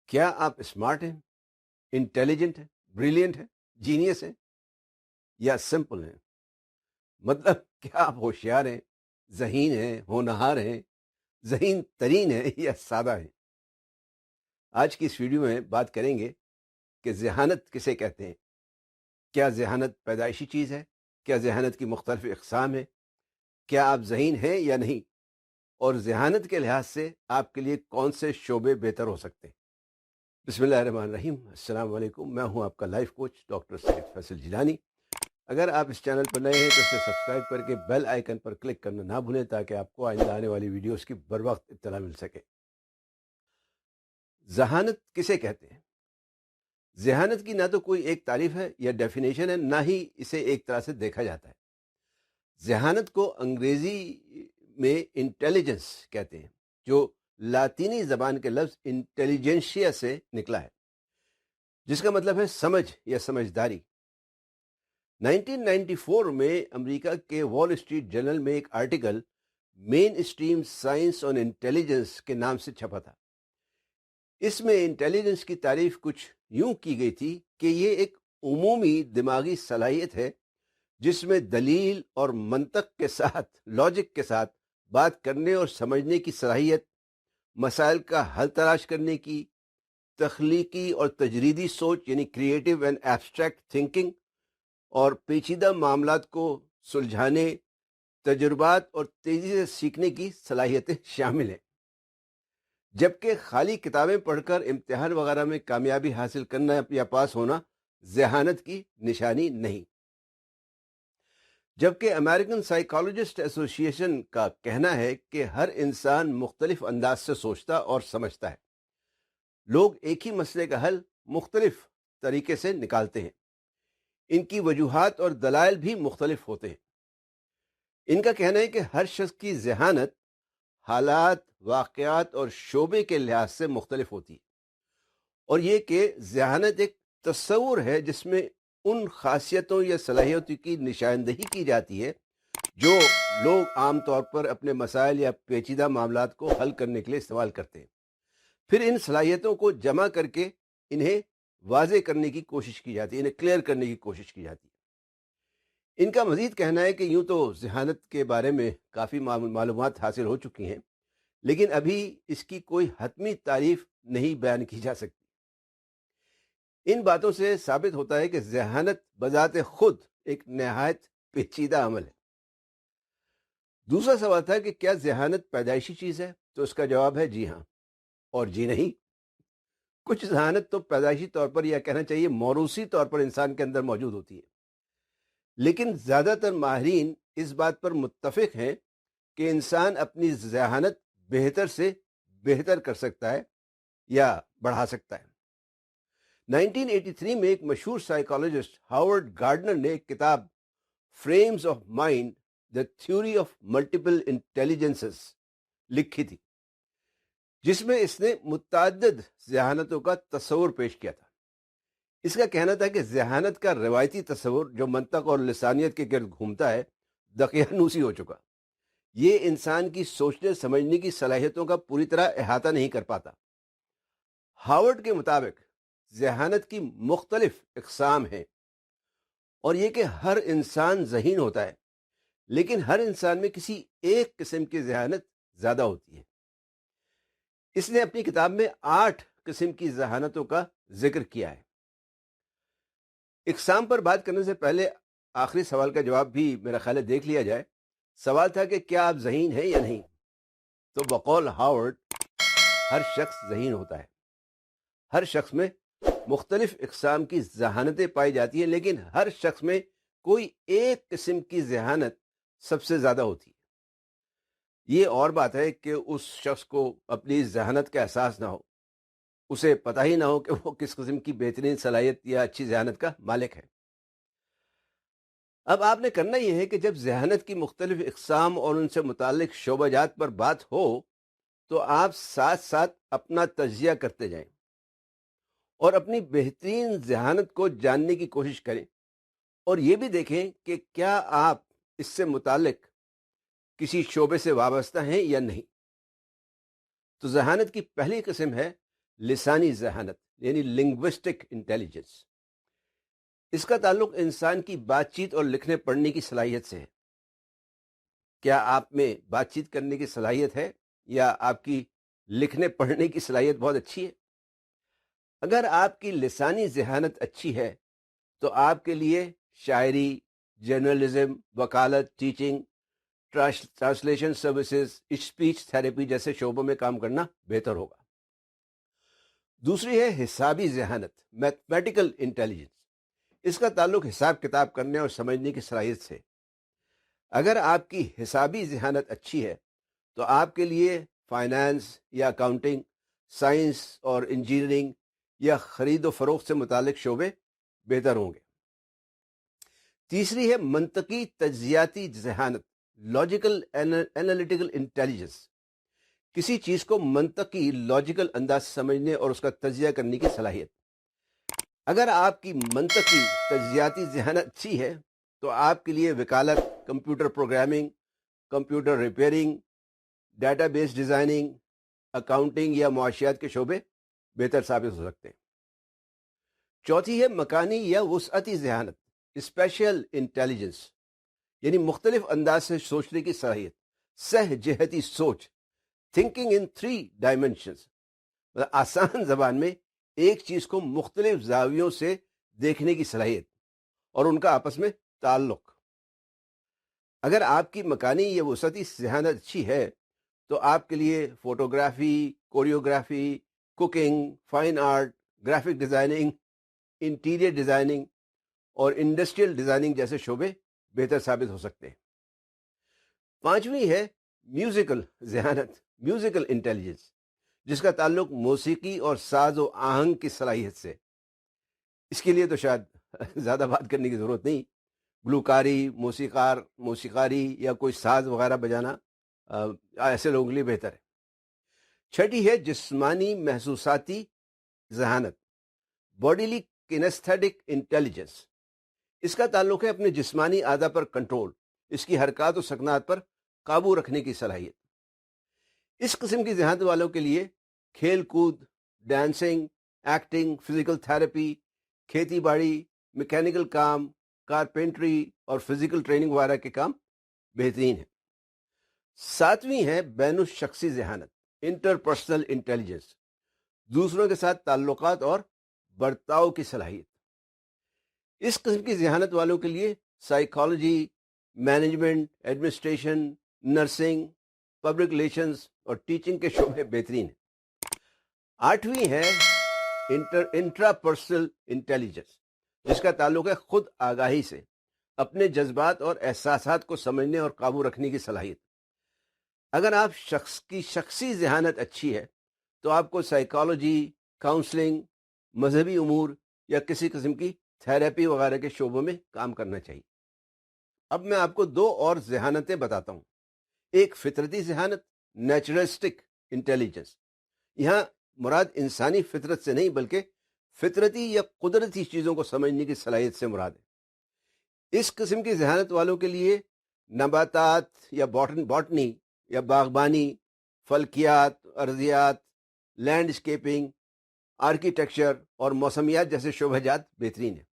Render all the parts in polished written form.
کیا آپ اسمارٹ ہیں، انٹیلیجنٹ ہیں، بریلینٹ ہیں، جینیس ہیں یا سمپل ہیں؟ مطلب کیا آپ ہوشیار ہیں، ذہین ہیں، ہونہار ہیں، ذہین ترین ہیں یا سادہ ہیں؟ آج کی اس ویڈیو میں بات کریں گے کہ ذہانت کسے کہتے ہیں؟ کیا ذہانت پیدائشی چیز ہے؟ کیا ذہانت کی مختلف اقسام ہیں؟ کیا آپ ذہین ہیں یا نہیں؟ اور ذہانت کے لحاظ سے آپ کے لیے کون سے شعبے بہتر ہو سکتے ہیں؟ بسم اللہ الرحمن الرحیم۔ السلام علیکم، میں ہوں آپ کا لائف کوچ ڈاکٹر سید فیصل جیلانی۔ اگر آپ اس چینل پر نئے ہیں تو اسے سبسکرائب کر کے بیل آئیکن پر کلک کرنا نہ بھولیں تاکہ آپ کو آئندہ آنے والی ویڈیوز کی بروقت اطلاع مل سکے۔ ذہانت کسے کہتے ہیں؟ ذہانت کی نہ تو کوئی ایک تعریف ہے یا ڈیفینیشن ہے، نہ ہی اسے ایک طرح سے دیکھا جاتا ہے۔ ذہانت کو انگریزی میں انٹیلیجنس کہتے ہیں، جو لاطینی زبان کے لفظ انٹیلیجنشیا سے نکلا ہے، جس کا مطلب ہے سمجھ یا سمجھداری۔ 1994 میں امریکہ کے وال اسٹریٹ جرنل میں ایک article mainstream science on intelligence کے نام سے چھپا تھا۔ اس میں انٹیلیجنس کی تعریف کچھ یوں کی گئی تھی کہ یہ ایک عمومی دماغی صلاحیت ہے جس میں دلیل اور منطق کے ساتھ، لاجک کے ساتھ بات کرنے اور سمجھنے کی صلاحیت، مسائل کا حل تلاش کرنے کی، تخلیقی اور تجریدی سوچ یعنی کریٹو اینڈ ایبسٹریکٹ تھنکنگ، اور پیچیدہ معاملات کو سلجھانے، تجربات اور تیزی سے سیکھنے کی صلاحیتیں شامل ہیں۔ جبکہ خالی کتابیں پڑھ کر امتحان وغیرہ میں کامیابی حاصل کرنا یا پاس ہونا ذہانت کی نشانی نہیں۔ جبکہ امریکن سائیکالوجسٹ ایسوسی ایشن کا کہنا ہے کہ ہر انسان مختلف انداز سے سوچتا اور سمجھتا ہے۔ لوگ ایک ہی مسئلے کا حل مختلف طریقے سے نکالتے ہیں۔ ان کی وجوہات اور دلائل بھی مختلف ہوتے ہیں۔ ان کا کہنا ہے کہ ہر شخص کی ذہانت حالات، واقعات اور شعبے کے لحاظ سے مختلف ہوتی ہے، اور یہ کہ ذہانت ایک تصور ہے جس میں ان خاصیتوں یا صلاحیتوں کی نشاندہی کی جاتی ہے جو لوگ عام طور پر اپنے مسائل یا پیچیدہ معاملات کو حل کرنے کے لیے استعمال کرتے ہیں۔ پھر ان صلاحیتوں کو جمع کر کے انہیں واضح کرنے کی کوشش کی جاتی ہے، انہیں کلیئر کرنے کی کوشش کی جاتی ہے۔ ان کا مزید کہنا ہے کہ یوں تو ذہانت کے بارے میں کافی معلومات حاصل ہو چکی ہیں، لیکن ابھی اس کی کوئی حتمی تعریف نہیں بیان کی جا سکتی۔ ان باتوں سے ثابت ہوتا ہے کہ ذہانت بذات خود ایک نہایت پیچیدہ عمل ہے۔ دوسرا سوال تھا کہ کیا ذہانت پیدائشی چیز ہے؟ تو اس کا جواب ہے جی ہاں اور جی نہیں۔ کچھ ذہانت تو پیدائشی طور پر، یا کہنا چاہیے موروثی طور پر، انسان کے اندر موجود ہوتی ہے، لیکن زیادہ تر ماہرین اس بات پر متفق ہیں کہ انسان اپنی ذہانت بہتر سے بہتر کر سکتا ہے یا بڑھا سکتا ہے۔ 1983 میں ایک مشہور سائیکالوجسٹ ہاورڈ گارڈنر نے ایک کتاب frames of mind the theory of multiple intelligences لکھی تھی، جس میں اس نے متعدد ذہانتوں کا تصور پیش کیا تھا۔ اس کا کہنا تھا کہ ذہانت کا روایتی تصور جو منطق اور لسانیت کے گرد گھومتا ہے، دقیانوسی ہو چکا۔ یہ انسان کی سوچنے سمجھنے کی صلاحیتوں کا پوری طرح احاطہ نہیں کر پاتا۔ ہاورڈ کے مطابق ذہانت کی مختلف اقسام ہیں، اور یہ کہ ہر انسان ذہین ہوتا ہے، لیکن ہر انسان میں کسی ایک قسم کی ذہانت زیادہ ہوتی ہے۔ اس نے اپنی کتاب میں 8 قسم کی ذہانتوں کا ذکر کیا ہے۔ اقسام پر بات کرنے سے پہلے آخری سوال کا جواب بھی میرا خیال ہے دیکھ لیا جائے۔ سوال تھا کہ کیا آپ ذہین ہیں یا نہیں؟ تو بقول ہاورڈ ہر شخص ذہین ہوتا ہے۔ ہر شخص میں مختلف اقسام کی ذہانتیں پائی جاتی ہیں، لیکن ہر شخص میں کوئی ایک قسم کی ذہانت سب سے زیادہ ہوتی ہے۔ یہ اور بات ہے کہ اس شخص کو اپنی ذہانت کا احساس نہ ہو، اسے پتہ ہی نہ ہو کہ وہ کس قسم کی بہترین صلاحیت یا اچھی ذہانت کا مالک ہے۔ اب آپ نے کرنا یہ ہے کہ جب ذہانت کی مختلف اقسام اور ان سے متعلق شعبہ جات پر بات ہو تو آپ ساتھ ساتھ اپنا تجزیہ کرتے جائیں اور اپنی بہترین ذہانت کو جاننے کی کوشش کریں، اور یہ بھی دیکھیں کہ کیا آپ اس سے متعلق کسی شعبے سے وابستہ ہیں یا نہیں۔ تو ذہانت کی پہلی قسم ہے لسانی ذہانت یعنی لنگوسٹک انٹیلیجنس. اس کا تعلق انسان کی بات چیت اور لکھنے پڑھنے کی صلاحیت سے ہے. کیا آپ میں بات چیت کرنے کی صلاحیت ہے یا آپ کی لکھنے پڑھنے کی صلاحیت بہت اچھی ہے؟ اگر آپ کی لسانی ذہانت اچھی ہے تو آپ کے لیے شاعری، جرنلزم، وکالت، teaching, translation services, speech therapy جیسے شعبوں میں کام کرنا بہتر ہوگا. دوسری ہے حسابی ذہانت، میتھمیٹیکل انٹیلیجنس. اس کا تعلق حساب کتاب کرنے اور سمجھنے کی صلاحیت سے. اگر آپ کی حسابی ذہانت اچھی ہے تو آپ کے لیے فائنانس یا اکاؤنٹنگ، سائنس اور انجینئرنگ یا خرید و فروخت سے متعلق شعبے بہتر ہوں گے. تیسری ہے منطقی تجزیاتی ذہانت، لاجیکل انالیٹیکل انٹیلیجنس. کسی چیز کو منطقی لاجیکل انداز سے سمجھنے اور اس کا تجزیہ کرنے کی صلاحیت. اگر آپ کی منطقی تجزیاتی ذہانت اچھی ہے تو آپ کے لیے وکالت، computer programming, computer repairing, data base designing, accounting یا معاشیات کے شعبے بہتر ثابت ہو سکتے ہیں. چوتھی ہے مکانی یا وسعتی ذہانت، اسپیشل انٹیلیجنس، یعنی مختلف انداز سے سوچنے کی صلاحیت، سہ جہتی سوچ، تھنکنگ ان 3 ڈائمینشنز. آسان زبان میں ایک چیز کو مختلف زاویوں سے دیکھنے کی صلاحیت اور ان کا آپس میں تعلق. اگر آپ کی مکانی یا وسعتی ذہانت اچھی ہے تو آپ کے لیے photography, choreography, cooking, fine art, graphic designing, interior designing اور انڈسٹریل ڈیزائننگ جیسے شعبے بہتر ثابت ہو سکتے ہیں. پانچویں ہے میوزیکل ذہانت، میوزیکل انٹیلیجنس، جس کا تعلق موسیقی اور ساز و آہنگ کی صلاحیت سے. اس کے لیے تو شاید زیادہ بات کرنے کی ضرورت نہیں. گلوکاری، موسیقاری یا کوئی ساز وغیرہ بجانا ایسے لوگوں کے لیے بہتر ہے. چھٹی ہے جسمانی محسوساتی ذہانت، باڈیلی کینیستھیٹک انٹیلیجنس. اس کا تعلق ہے اپنے جسمانی اعضاء پر کنٹرول، اس کی حرکات و سکنات پر قابو رکھنے کی صلاحیت. اس قسم کی ذہانت والوں کے لیے کھیل کود، ڈانسنگ، ایکٹنگ، فزیکل تھراپی، کھیتی باڑی، میکینیکل کام، کارپینٹری اور فزیکل ٹریننگ وغیرہ کے کام بہترین ہیں. ساتویں ہے بین الشخصی ذہانت، انٹرپرسنل انٹیلیجنس، دوسروں کے ساتھ تعلقات اور برتاؤ کی صلاحیت. اس قسم کی ذہانت والوں کے لیے psychology, management, administration, nursing, public relations اور ٹیچنگ کے شعبے بہترین ہیں. آٹھویں ہے انٹراپرسنل انٹیلیجنس، جس کا تعلق ہے خود آگاہی سے اپنے جذبات اور احساسات کو سمجھنے اور قابو رکھنے کی صلاحیت. اگر آپ شخص کی شخصی ذہانت اچھی ہے تو آپ کو سائیکالوجی، کاؤنسلنگ، مذہبی امور یا کسی قسم کی تھراپی وغیرہ کے شعبوں میں کام کرنا چاہیے. اب میں آپ کو 2 اور ذہانتیں بتاتا ہوں. ایک فطرتی ذہانت، نیچرلسٹک انٹیلیجنس. یہاں مراد انسانی فطرت سے نہیں بلکہ فطرتی یا قدرتی چیزوں کو سمجھنے کی صلاحیت سے مراد ہے. اس قسم کی ذہانت والوں کے لیے نباتات یا باٹنی یا باغبانی، فلکیات، ارضیات، لینڈ اسکیپنگ، آرکیٹیکچر اور موسمیات جیسے شعبہ جات بہترین ہیں.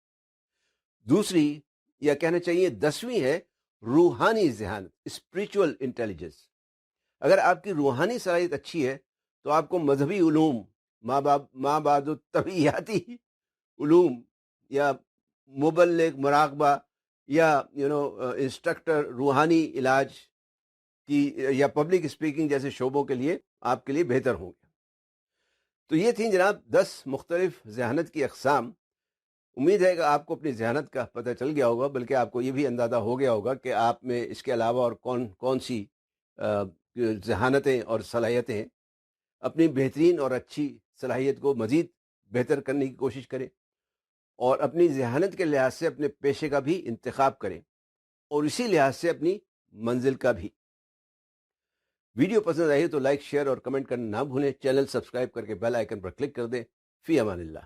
دوسری یا کہنا چاہیے 10ویں ہے روحانی ذہانت، اسپریچول انٹیلیجنس. اگر آپ کی روحانی صلاحیت اچھی ہے تو آپ کو مذہبی علوم، ماں بعد طبیعیاتی علوم یا مبلغ، مراقبہ یا انسٹرکٹر، روحانی علاج کی یا پبلک اسپیکنگ جیسے شعبوں کے لیے آپ کے لیے بہتر ہوں گے. تو یہ تھیں جناب 10 مختلف ذہانت کی اقسام. امید ہے کہ آپ کو اپنی ذہانت کا پتہ چل گیا ہوگا، بلکہ آپ کو یہ بھی اندازہ ہو گیا ہوگا کہ آپ میں اس کے علاوہ اور کون سی ذہانتیں اور صلاحیتیں ہیں. اپنی بہترین اور اچھی صلاحیت کو مزید بہتر کرنے کی کوشش کریں اور اپنی ذہانت کے لحاظ سے اپنے پیشے کا بھی انتخاب کریں اور اسی لحاظ سے اپنی منزل کا بھی. ویڈیو پسند آئی تو لائک، شیئر اور کمنٹ کرنا نہ بھولیں. چینل سبسکرائب کر کے بیل آئیکن پر کلک کر دیں. فی امان اللہ.